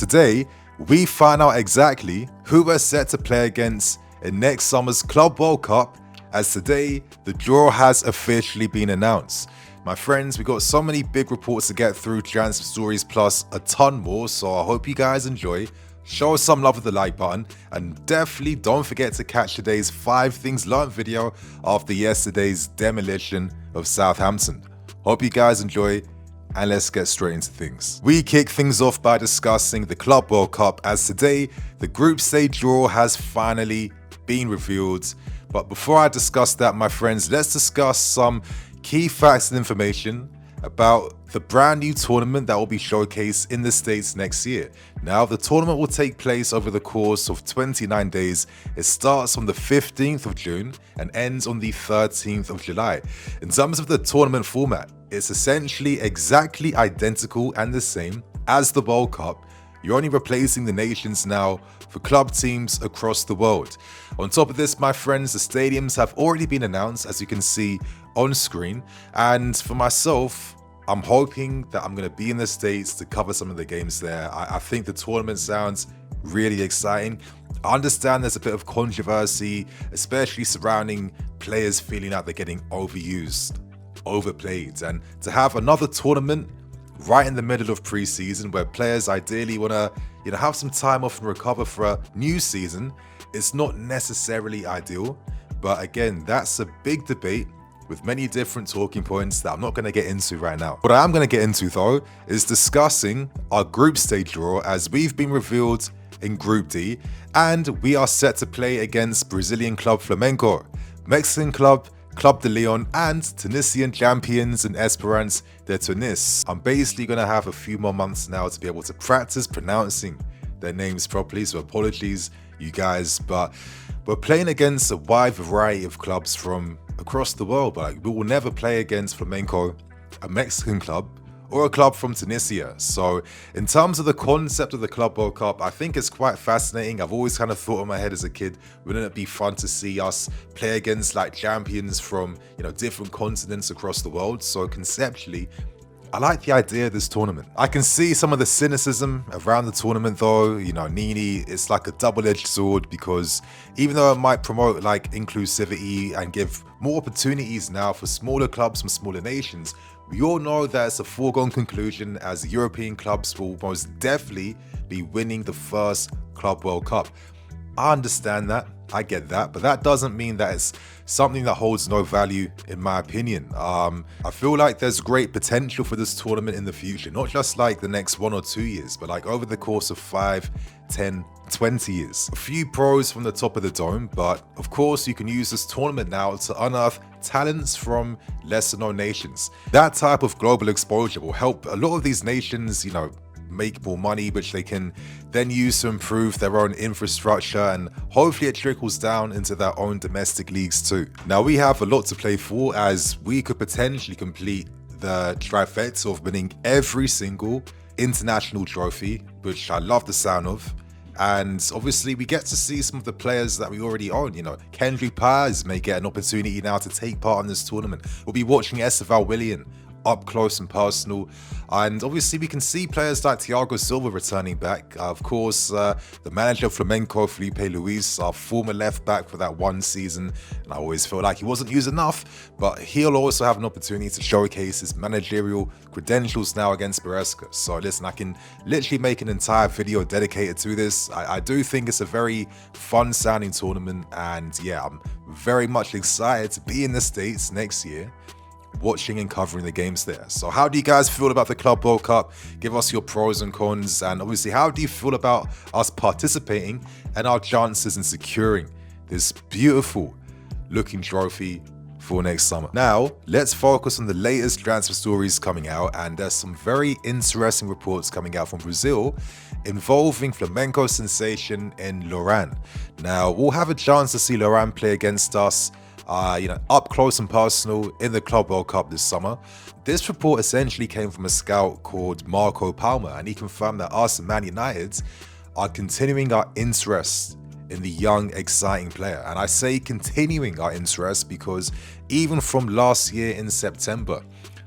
Today, we find out exactly who we're set to play against in next summer's Club World Cup, as today, the draw has officially been announced. My friends, we got so many big reports to get through, transfer stories plus a ton more, so I hope you guys enjoy. Show us some love with the like button, and definitely don't forget to catch today's 5 things learned video after yesterday's demolition of Southampton. Hope you guys enjoy, and let's get straight into things. We kick things off by discussing the Club World Cup, as today the group stage draw has finally been revealed. But before I discuss that, my friends, let's discuss some key facts and information about the brand new tournament that will be showcased in the States next year. Now, the tournament will take place over the course of 29 days. It starts on the 15th of June and ends on the 13th of July. In terms of the tournament format, it's essentially exactly identical and the same as the World Cup. You're only replacing the nations now for club teams across the world. On top of this, my friends, the stadiums have already been announced, as you can see on screen. And for myself, I'm hoping that I'm going to be in the States to cover some of the games there. I think the tournament sounds really exciting. I understand there's a bit of controversy, especially surrounding players feeling like they're getting overused, overplayed. And to have another tournament right in the middle of pre-season, where players ideally want to have some time off and recover for a new season, it's not necessarily ideal. But again, that's a big debate with many different talking points that I'm not going to get into right now. What I am going to get into though is discussing our group stage draw, as we've been revealed in Group D, and we are set to play against Brazilian club Flamengo, Mexican club Club de Leon, and Tunisian champions in Esperance de Tunis. I'm basically going to have a few more months now to be able to practice pronouncing their names properly, so apologies you guys, but we're playing against a wide variety of clubs from across the world. But we will never play against Flamengo, a Mexican club, or a club from Tunisia. So in terms of the concept of the Club World Cup, I think it's quite fascinating. I've always kind of thought in my head as a kid, wouldn't it be fun to see us play against like champions from different continents across the world? So conceptually, I like the idea of this tournament. I can see some of the cynicism around the tournament though. Nini, it's like a double-edged sword, because even though it might promote like inclusivity and give more opportunities now for smaller clubs from smaller nations, we all know that it's a foregone conclusion, as European clubs will most definitely be winning the first Club World Cup. I understand that, I get that, but that doesn't mean that it's something that holds no value, in my opinion. I feel like there's great potential for this tournament in the future, not just like the next 1 or 2 years, but like over the course of 5, 10, 20 years. A few pros from the top of the dome, but of course you can use this tournament now to unearth talents from lesser known nations. That type of global exposure will help a lot of these nations, make more money, which they can then use to improve their own infrastructure, and hopefully it trickles down into their own domestic leagues too. Now, we have a lot to play for, as we could potentially complete the trifecta of winning every single international trophy, which I love the sound of. And obviously we get to see some of the players that we already own. Kendrick Paz may get an opportunity now to take part in this tournament. We'll be watching Esteval Willian up close and personal, and obviously we can see players like Thiago Silva returning back. Of course, the manager of Flamengo, Felipe Luiz, our former left back for that one season, and I always felt like he wasn't used enough, but he'll also have an opportunity to showcase his managerial credentials now against Beresca. So listen, I can literally make an entire video dedicated to this. I do think it's a very fun sounding tournament, and yeah, I'm very much excited to be in the States next year, watching and covering the games there. So how do you guys feel about the Club World Cup? Give us your pros and cons, and obviously how do you feel about us participating and our chances in securing this beautiful looking trophy for next summer? Now let's focus on the latest transfer stories coming out, and there's some very interesting reports coming out from Brazil involving Flamengo sensation in Lorran. Now we'll have a chance to see Lorran play against us up close and personal in the Club World Cup this summer. This report essentially came from a scout called Marco Palmer, and he confirmed that us and Man United are continuing our interest in the young, exciting player. And I say continuing our interest because even from last year in September,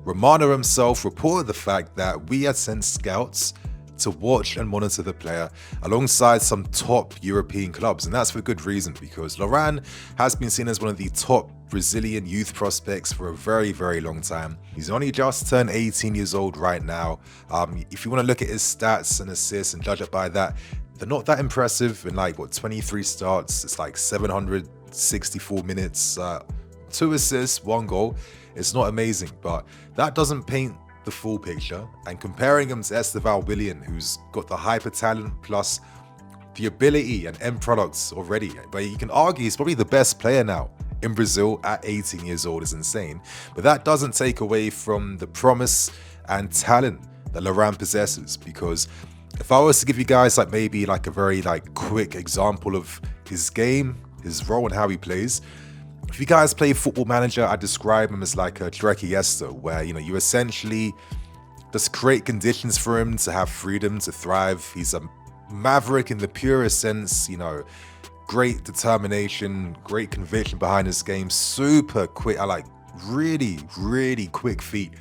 Romano himself reported the fact that we had sent scouts to watch and monitor the player alongside some top European clubs. And that's for good reason, because Lorran has been seen as one of the top Brazilian youth prospects for a very, very long time. He's only just turned 18 years old right now. If you want to look at his stats and assists and judge it by that, they're not that impressive. In like, 23 starts, it's like 764 minutes, 2 assists, 1 goal. It's not amazing, but that doesn't paint the full picture. And comparing him to Esteval Willian, who's got the hyper talent plus the ability and end products already, but you can argue he's probably the best player now in Brazil at 18 years old, is insane. But that doesn't take away from the promise and talent that Lorran possesses, because if I was to give you guys maybe a very quick example of his game, his role and how he plays, if you guys play Football Manager, I describe him as like a Drake where you essentially just create conditions for him to have freedom to thrive. He's a maverick in the purest sense, great determination, great conviction behind his game, super quick. I like really, really quick feet,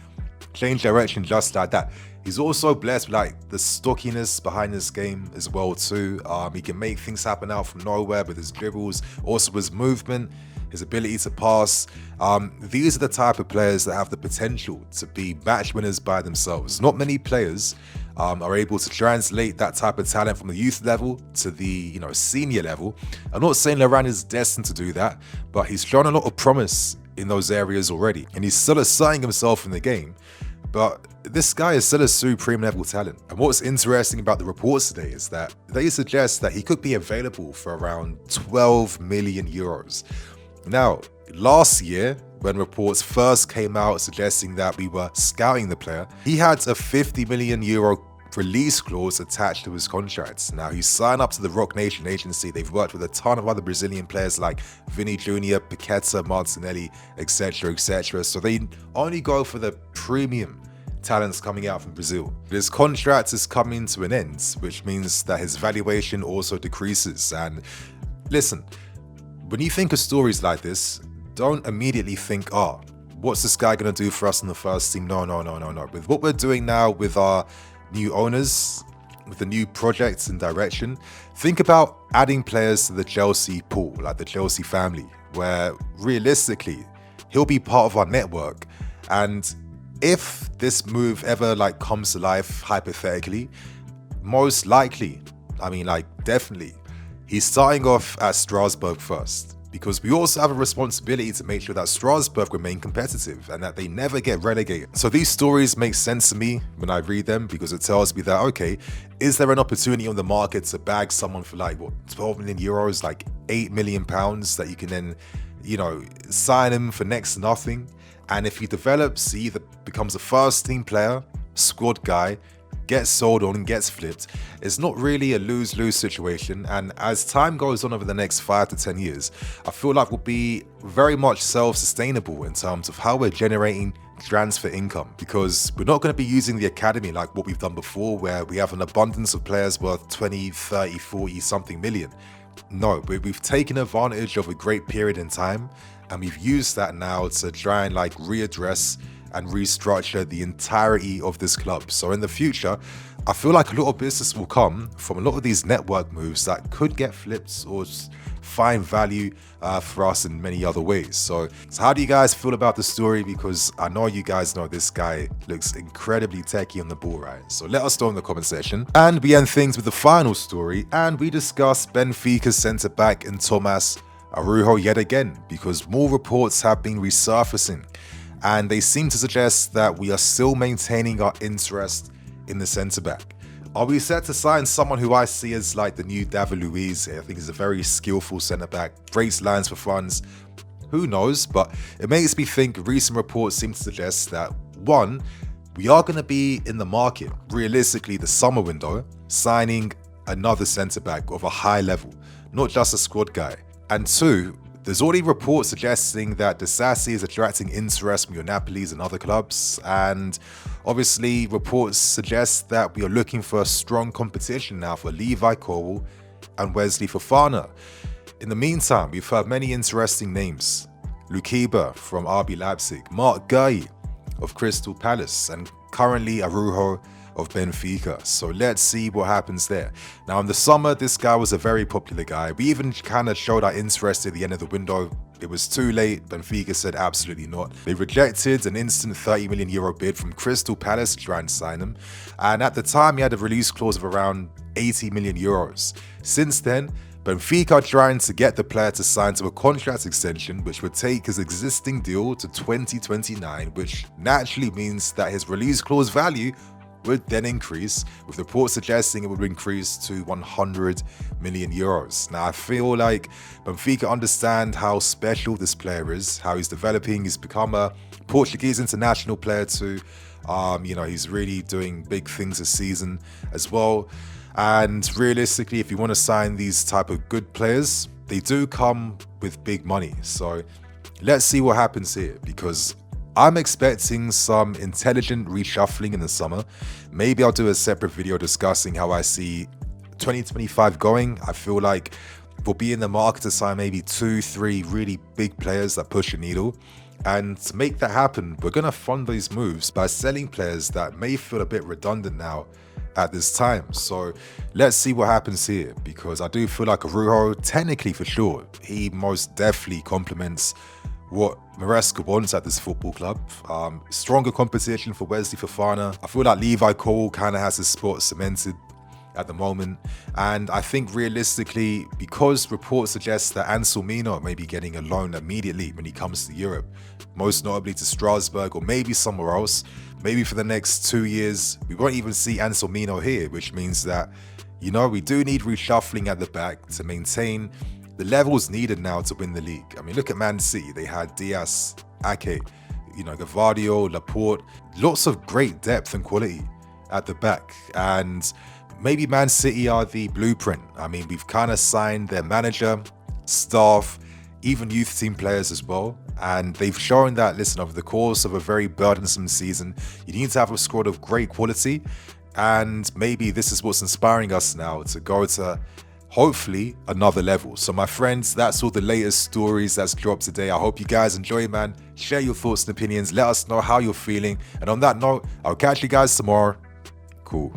change direction just like that. He's also blessed with the stockiness behind his game as well too. He can make things happen out from nowhere with his dribbles, also his movement, his ability to pass. These are the type of players that have the potential to be match winners by themselves. Not many players are able to translate that type of talent from the youth level to the senior level. I'm not saying Lorran is destined to do that, but he's shown a lot of promise in those areas already, and he's still asserting himself in the game. But this guy is still a supreme level talent. And what's interesting about the reports today is that they suggest that he could be available for around 12 million euros. Now, last year, when reports first came out suggesting that we were scouting the player, he had a 50 million euro release clause attached to his contract. Now, he signed up to the Rock Nation agency. They've worked with a ton of other Brazilian players like Vini Jr., Paqueta, Martinelli, etc., etc. So they only go for the premium talents coming out from Brazil. His contract is coming to an end, which means that his valuation also decreases. And listen, when you think of stories like this, don't immediately think, what's this guy going to do for us in the first team? No. With what we're doing now with our new owners, with the new projects and direction, think about adding players to the Chelsea pool, like the Chelsea family, where realistically, he'll be part of our network. And if this move ever comes to life, hypothetically, most likely, definitely, he's starting off at Strasbourg first, because we also have a responsibility to make sure that Strasbourg remain competitive and that they never get relegated. So these stories make sense to me when I read them, because it tells me that, okay, is there an opportunity on the market to bag someone for 12 million euros, 8 million pounds, that you can then, sign him for next to nothing? And if he develops, he either becomes a first team player, squad guy, gets sold on and gets flipped. It's not really a lose-lose situation. And as time goes on over the next 5 to 10 years, I feel like we'll be very much self-sustainable in terms of how we're generating transfer income, because we're not going to be using the academy like what we've done before, where we have an abundance of players worth 20, 30, 40 something million. No, we've taken advantage of a great period in time, and we've used that now to try and readdress and restructure the entirety of this club. So in the future, I feel like a lot of business will come from a lot of these network moves that could get flipped or find value for us in many other ways. So how do you guys feel about the story? Because I know you guys know this guy looks incredibly techie on the ball, right? So let us know in the comment section. And we end things with the final story, and we discuss Benfica's centre-back in Tomas Araujo yet again, because more reports have been resurfacing, and they seem to suggest that we are still maintaining our interest in the centre-back. Are we set to sign someone who I see as the new David Luiz? I think he's a very skillful centre-back, breaks lines for funds. Who knows? But it makes me think recent reports seem to suggest that, one, we are going to be in the market, realistically the summer window, signing another centre-back of a high level, not just a squad guy. And two, there's already reports suggesting that Disasi is attracting interest from your Napolis and other clubs, and obviously reports suggest that we are looking for a strong competition now for Levi Colwill and Wesley Fofana. In the meantime, we've heard many interesting names: Lukiba from RB Leipzig, Mark Guy of Crystal Palace, and currently Araujo of Benfica. So let's see what happens there. Now in the summer, this guy was a very popular guy. We even kind of showed our interest at the end of the window. It was too late. Benfica said absolutely not. They rejected an instant €30 million bid from Crystal Palace to try and sign him. And at the time, he had a release clause of around €80 million. Since then, Benfica are trying to get the player to sign to a contract extension which would take his existing deal to 2029, which naturally means that his release clause value would then increase, with reports suggesting it would increase to €100 million. Now, I feel like Benfica understand how special this player is, how he's developing. He's become a Portuguese international player too. He's really doing big things this season as well. And realistically, if you want to sign these type of good players, they do come with big money. So let's see what happens here, because I'm expecting some intelligent reshuffling in the summer. Maybe I'll do a separate video discussing how I see 2025 going. I feel like we'll be in the market to sign maybe 2-3 really big players that push a needle. And to make that happen, we're going to fund these moves by selling players that may feel a bit redundant now at this time. So let's see what happens here, because I do feel like Araujo, technically for sure, he most definitely complements what Maresca wants at this football club. Stronger competition for Wesley Fofana. I feel like Levi Cole kind of has his spot cemented at the moment. And I think realistically, because reports suggest that Anselmino may be getting a loan immediately when he comes to Europe, most notably to Strasbourg or maybe somewhere else, maybe for the next 2 years, we won't even see Anselmino here, which means that, we do need reshuffling at the back to maintain the levels needed now to win the league. I mean, look at Man City. They had Diaz, Ake, Gavadio, Laporte, lots of great depth and quality at the back. And maybe Man City are the blueprint. I mean, we've kind of signed their manager, staff, even youth team players as well. And they've shown that, listen, over the course of a very burdensome season, you need to have a squad of great quality. And maybe this is what's inspiring us now to go to hopefully another level. So my friends, that's all the latest stories that's dropped today. I hope you guys enjoy, man. Share your thoughts and opinions. Let us know how you're feeling. And on that note, I'll catch you guys tomorrow. Cool.